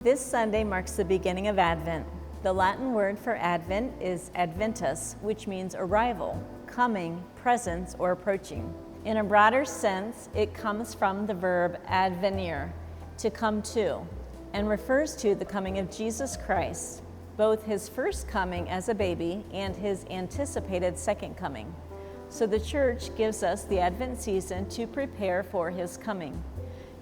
This Sunday marks the beginning of Advent. The Latin word for Advent is adventus, which means arrival, coming, presence, or approaching. In a broader sense, it comes from the verb advenire, to come to, and refers to the coming of Jesus Christ, both his first coming as a baby and his anticipated second coming. So the Church gives us the Advent season to prepare for his coming.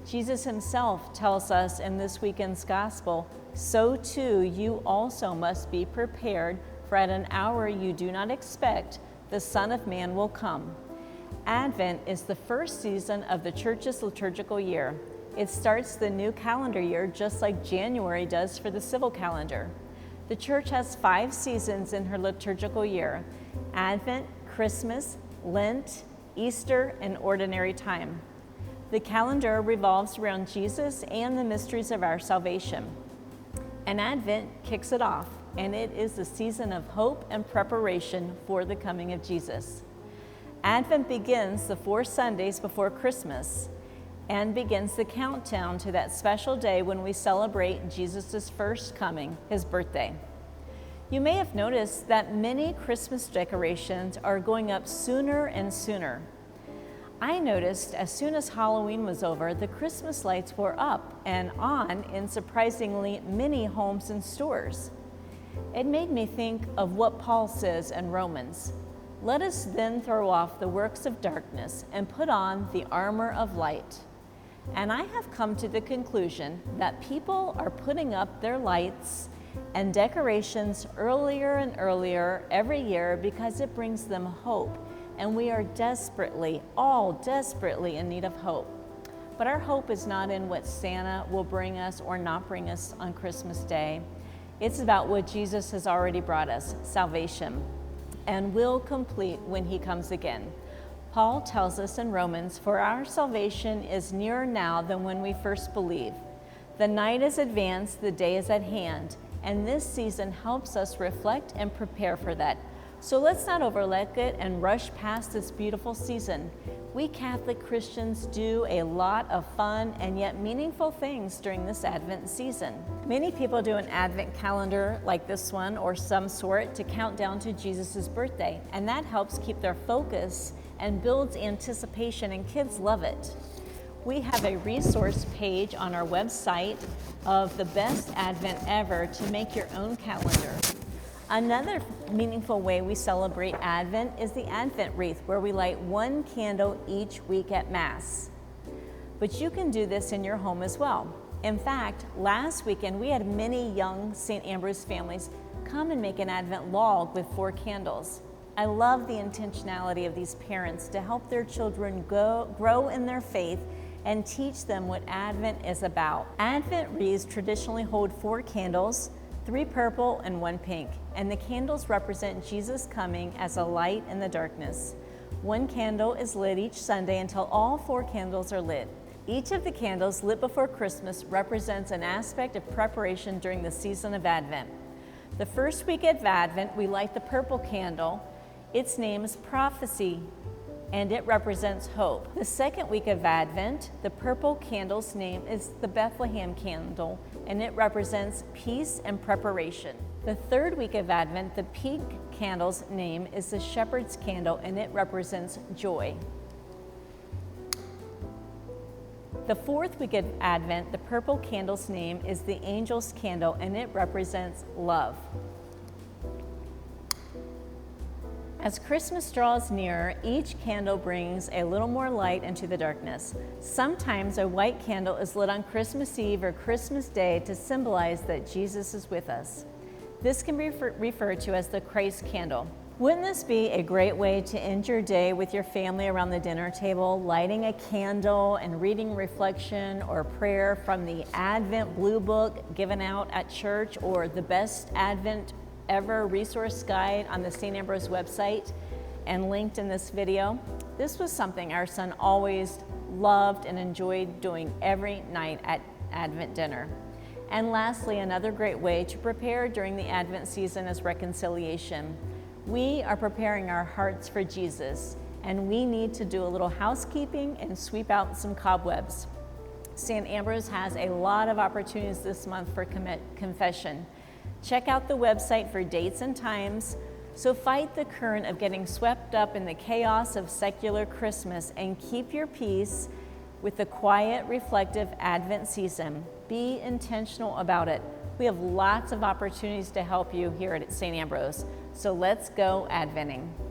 Jesus himself tells us in this weekend's gospel, "So too you also must be prepared, for at an hour you do not expect, the Son of Man will come." Advent is the first season of the Church's liturgical year. It starts the new calendar year just like January does for the civil calendar. The Church has 5 seasons in her liturgical year: Advent, Christmas, Lent, Easter, and Ordinary Time. The calendar revolves around Jesus and the mysteries of our salvation. And Advent kicks it off, and it is the season of hope and preparation for the coming of Jesus. Advent begins the 4 Sundays before Christmas and begins the countdown to that special day when we celebrate Jesus' first coming, his birthday. You may have noticed that many Christmas decorations are going up sooner and sooner. I noticed as soon as Halloween was over, the Christmas lights were up and on in surprisingly many homes and stores. It made me think of what Paul says in Romans. "Let us then throw off the works of darkness and put on the armor of light." And I have come to the conclusion that people are putting up their lights and decorations earlier and earlier every year because it brings them hope. And we are all desperately in need of hope. But our hope is not in what Santa will bring us or not bring us on Christmas Day. It's about what Jesus has already brought us, salvation, and will complete when he comes again. Paul tells us in Romans, "For our salvation is nearer now than when we first believed. The night is advanced, the day is at hand," and this season helps us reflect and prepare for that. So let's not overlook it and rush past this beautiful season. We Catholic Christians do a lot of fun and yet meaningful things during this Advent season. Many people do an Advent calendar like this one or some sort to count down to Jesus' birthday, and that helps keep their focus and builds anticipation, and kids love it. We have a resource page on our website of the best Advent ever to make your own calendar. Another meaningful way we celebrate Advent is the Advent wreath, where we light 1 candle each week at Mass. But you can do this in your home as well. In fact, last weekend we had many young St. Ambrose families come and make an Advent log with 4 candles. I love the intentionality of these parents to help their children grow in their faith and teach them what Advent is about. Advent wreaths traditionally hold 4 candles, 3 purple and 1 pink, and the candles represent Jesus coming as a light in the darkness. 1 candle is lit each Sunday until all 4 candles are lit. Each of the candles lit before Christmas represents an aspect of preparation during the season of Advent. The first week of Advent, we light the purple candle. Its name is prophecy, and it represents hope. The second week of Advent, the purple candle's name is the Bethlehem candle, and it represents peace and preparation. The third week of Advent, the pink candle's name is the shepherd's candle, and it represents joy. The fourth week of Advent, the purple candle's name is the angel's candle, and it represents love. As Christmas draws near, each candle brings a little more light into the darkness. Sometimes a white candle is lit on Christmas Eve or Christmas Day to symbolize that Jesus is with us. This can be referred to as the Christ candle. Wouldn't this be a great way to end your day with your family around the dinner table, lighting a candle and reading reflection or prayer from the Advent Blue Book given out at church, or the Best Advent Ever resource guide on the St. Ambrose website and linked in this video? This was something our son always loved and enjoyed doing every night at Advent dinner. And lastly, another great way to prepare during the Advent season is reconciliation. We are preparing our hearts for Jesus, and we need to do a little housekeeping and sweep out some cobwebs. St. Ambrose has a lot of opportunities this month for confession. Check out the website for dates and times. So fight the current of getting swept up in the chaos of secular Christmas and keep your peace with the quiet, reflective Advent season. Be intentional about it. We have lots of opportunities to help you here at St. Ambrose. So let's go Adventing.